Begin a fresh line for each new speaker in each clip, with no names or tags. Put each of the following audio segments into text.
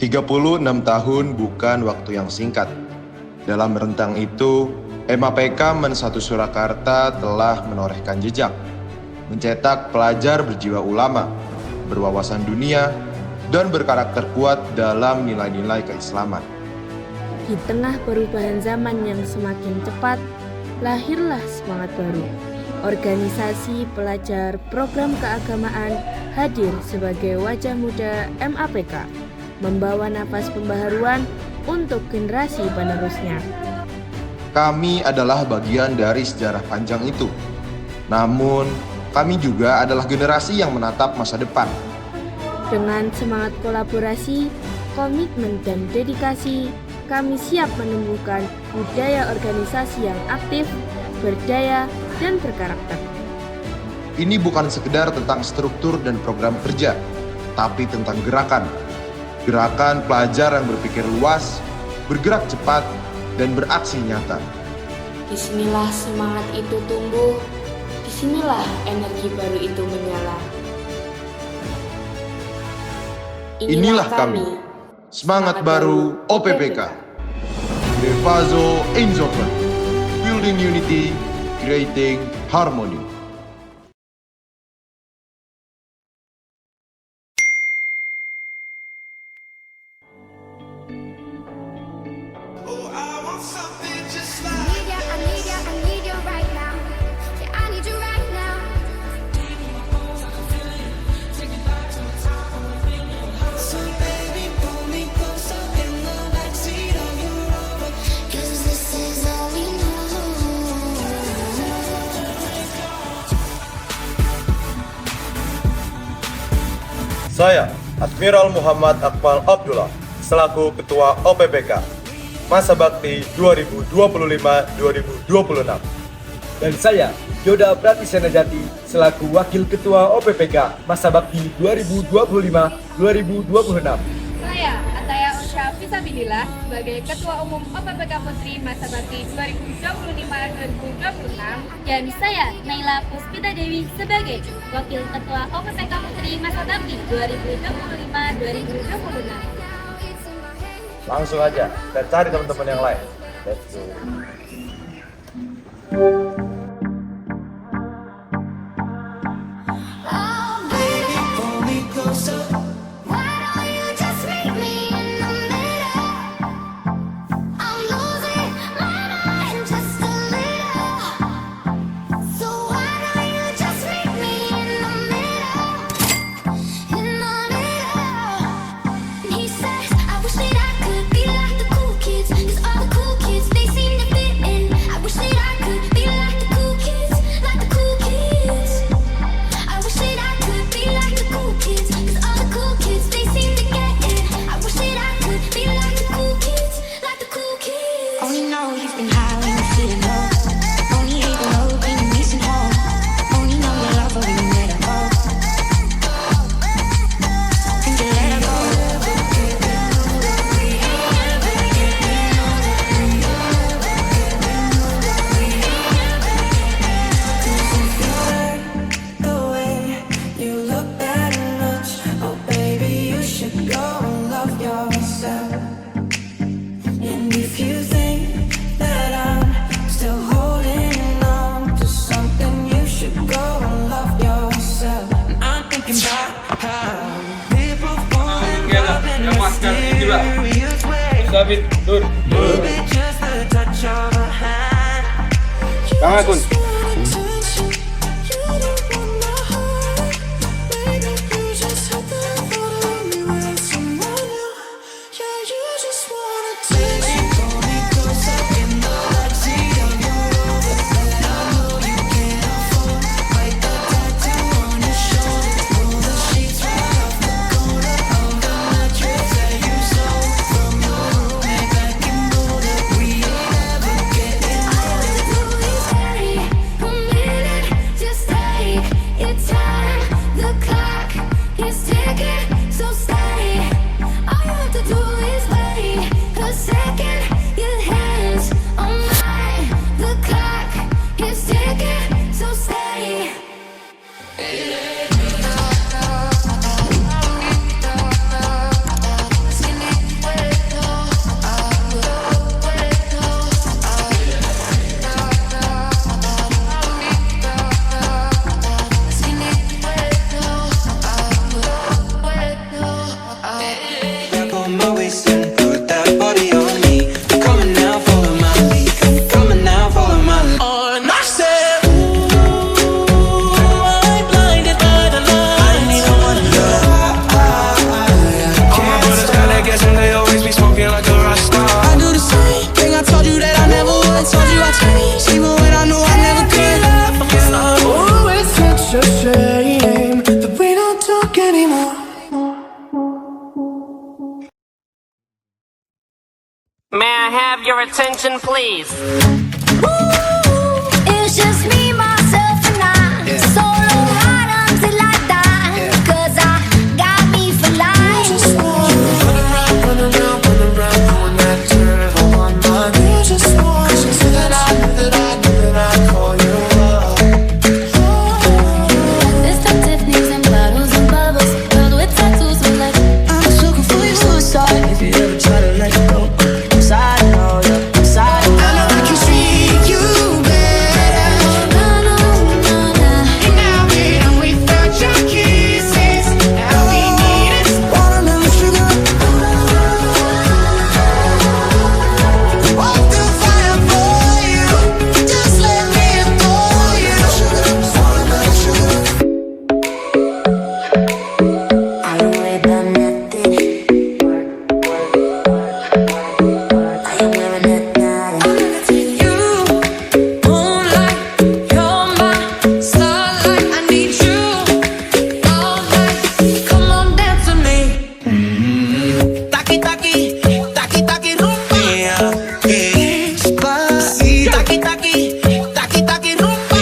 36 tahun bukan waktu yang singkat. Dalam rentang itu, MAPK Men 1 Surakarta telah menorehkan jejak, mencetak pelajar berjiwa ulama, berwawasan dunia, dan berkarakter kuat dalam nilai-nilai keislaman.
Di tengah perubahan zaman yang semakin cepat, lahirlah semangat baru. Organisasi pelajar program keagamaan hadir sebagai wajah muda MAPK, membawa nafas pembaharuan untuk generasi penerusnya.
Kami adalah bagian dari sejarah panjang itu. Namun, kami juga adalah generasi yang menatap masa depan.
Dengan semangat kolaborasi, komitmen, dan dedikasi, kami siap menumbuhkan budaya organisasi yang aktif, berdaya, dan berkarakter.
Ini bukan sekedar tentang struktur dan program kerja, tapi tentang gerakan. Gerakan pelajar yang berpikir luas, bergerak cepat, dan beraksi nyata.
Disinilah semangat itu tumbuh, disinilah energi baru itu menyala.
Inilah kami, semangat baru OPPK. Grevazo Einzhoven, building unity, creating harmony.
Saya, Admiral Muhammad Akmal Abdullah, selaku Ketua OPPK, Masa Bakti 2025-2026.
Dan saya, Yoda Pratisena Jati, selaku Wakil Ketua OPPK, Masa Bakti 2025-2026.
Saya, Ataya Osha Fisabilillah, sebagai Ketua Umum OPPK Putri Masa Bakti 2025-2026.
Dan saya, Naila Puspita Dewi, sebagai Wakil Ketua OPPK Putri Masa Bakti 2025-2026.
Langsung aja, dan cari teman-teman yang lain. Let's go.
David, Dur. Kang Akun.
attention, please.
It's just me, myself, and I. Solo hard until I die. 'Cause I got me for life.
Just want you run around, doing that turn on my knees. Just want you so that I knew that I'd call you up.
Destructive names and bottles and bubbles. Filled with tattoos, so like
I'm just looking for your suicide. If you ever try to let go, I'm sorry, oh yeah, I'm sorry. I know I can treat you better.
no, no, no, no.
And now we're done without your kisses. All we need is watermelon sugar. Walk the fire for you. Just let me adore you. Watermelon sugar.
Ay, güey, dánate. Ay, muévele, nada.
You, moonlight, you're my starlight. I need you all night. Come on, dance with me. Taki taki, taki taki rumba. Despacito. Taki taki, taki taki rumba.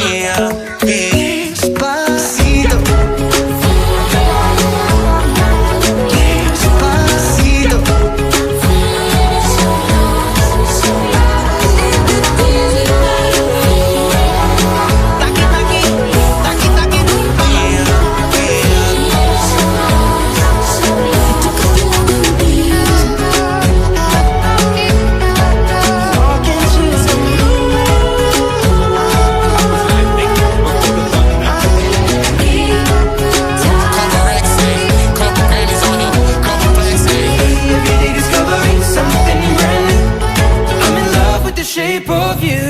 Despacito. Despacito. Taki taki, taki taki rumba. Every day discovering something brand new. I'm in love with the shape of you.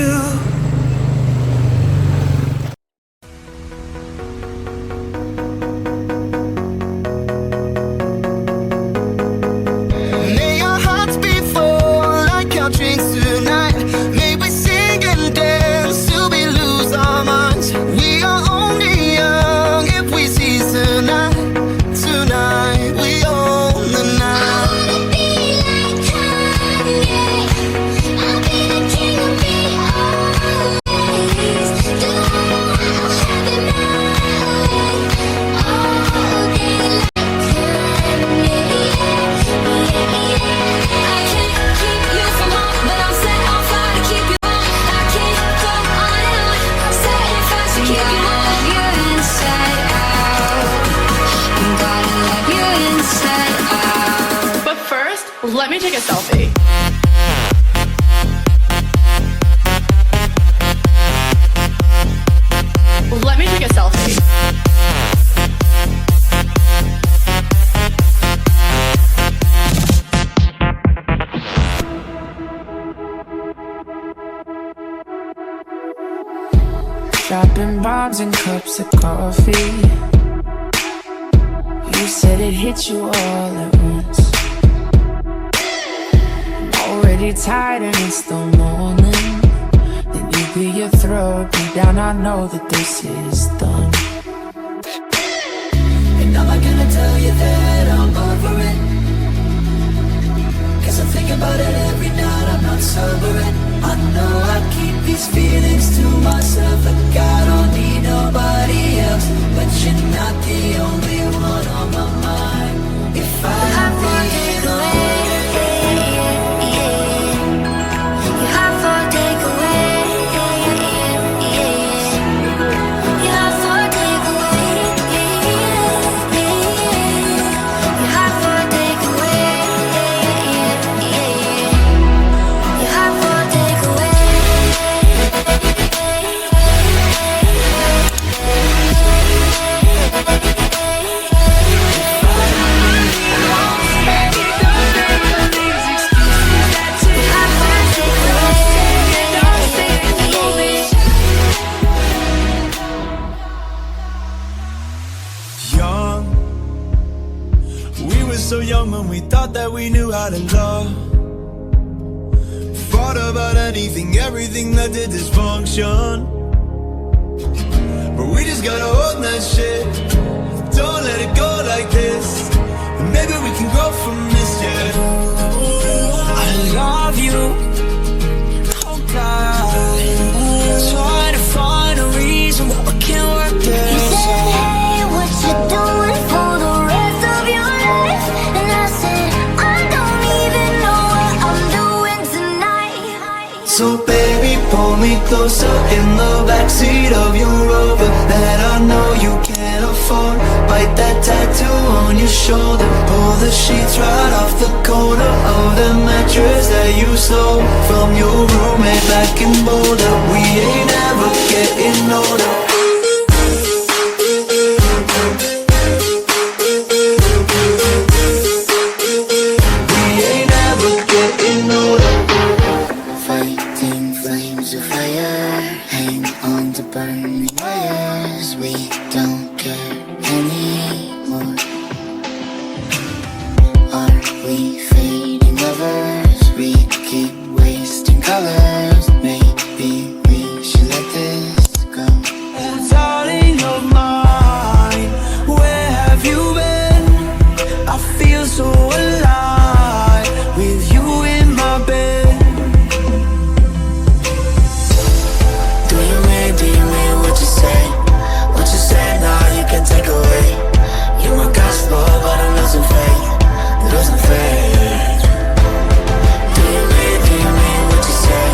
May our hearts be full like our drinks tonight. May we sing and dance till we lose our minds. We are only young if we seize tonight. Tonight we own the night.
I'll be the king of me always. Do have the night all day like Kanye. I can't keep you from home, but I'm set on fire to keep you on. I can't go on and on. I'm setting fires to keep you on. You inside out. I'm gonna love you inside out.
But first, let me take a selfie. Let me take a selfie.
Dropping bombs and cups of coffee. You said it hit you all at once. I'm already tired and it's the morning. Then you clear your throat, deep down I know that this is done. And I'm not gonna tell you that I'm over it, 'cause I think about it every night, I'm not sobering. I know I keep these feelings to myself, like I don't need nobody else. But you're not the only one on my mind. If I have
take away. You have to take away. You have to take away. You have to take away. You have to take away.
Young, we were so young when we thought that we knew how to love. Thought about anything, everything that did dysfunction. But we just gotta hold that shit. Don't let it go like this. And maybe we can grow from this, yeah. I love you.
time, trying to find a reason why we can't work this.
You said, hey, what you doing for the rest of your life? And I said, I don't even know what I'm doing tonight.
So baby, pull me closer in the backseat of your Rover that I know you can't afford. Bite that tattoo on your shoulder. Pull the sheets right off the corner of the mattress that you stole from your roommate back in Boulder. We ain't ever getting older. We ain't ever getting older.
Fighting flames of fire, hang on to burning wires. We don't care anymore. Are we fading lovers? We keep wasting colors. Maybe we should let this go.
Darling of mine, where have you been? I feel so alive with you in my bed. Do you mean what you say? What you say now you can take away. You're my gospel, but I'm losing faith, losing faith. Do you mean what you say?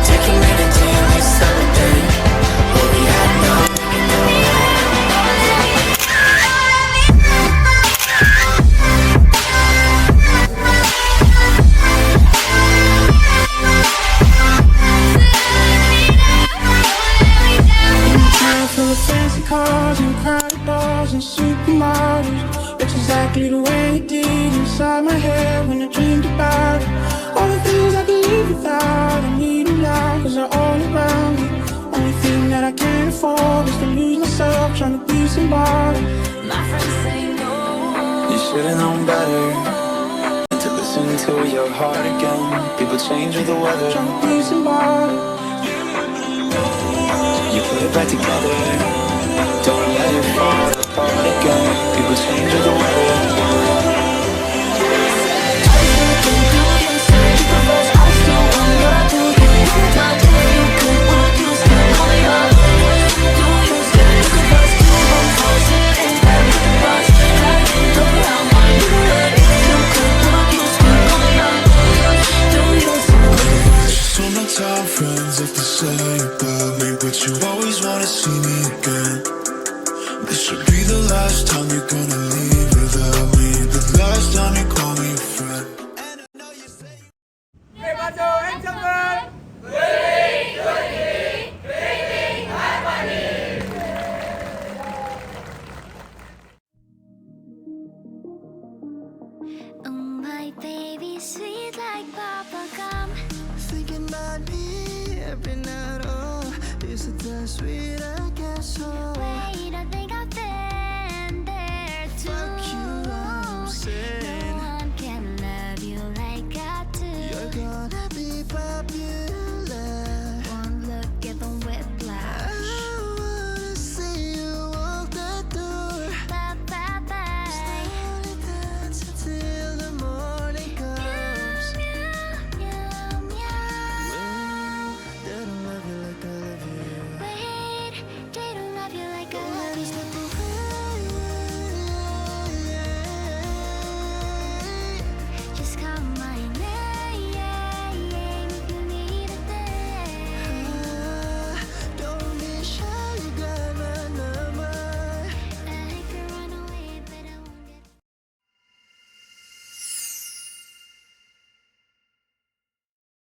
Take a minute to miss everything. What we had now.
Full of fancy cars and crowded bars and supermodels. It's exactly the way you did inside my head when I dreamed about it. All the things I could live without, I need them now, cause they're all around me. Only thing that I can't afford is to lose myself trying to be somebody. My friends say no.
You should've known better to listen to your heart again. People change with the weather.
Trying to be somebody.
You put it back together. Don't let it fall apart again. People change with the weather.
So my top friends have to say about me, but you always wanna see me again. This should be the last time you're gonna leave without me, the last time you call me a friend.
Grevazo Einzhoven!
Oh my baby, sweet like bubblegum.
Thinking about me every night, oh, is it that sweet, I guess so.
Wait, I think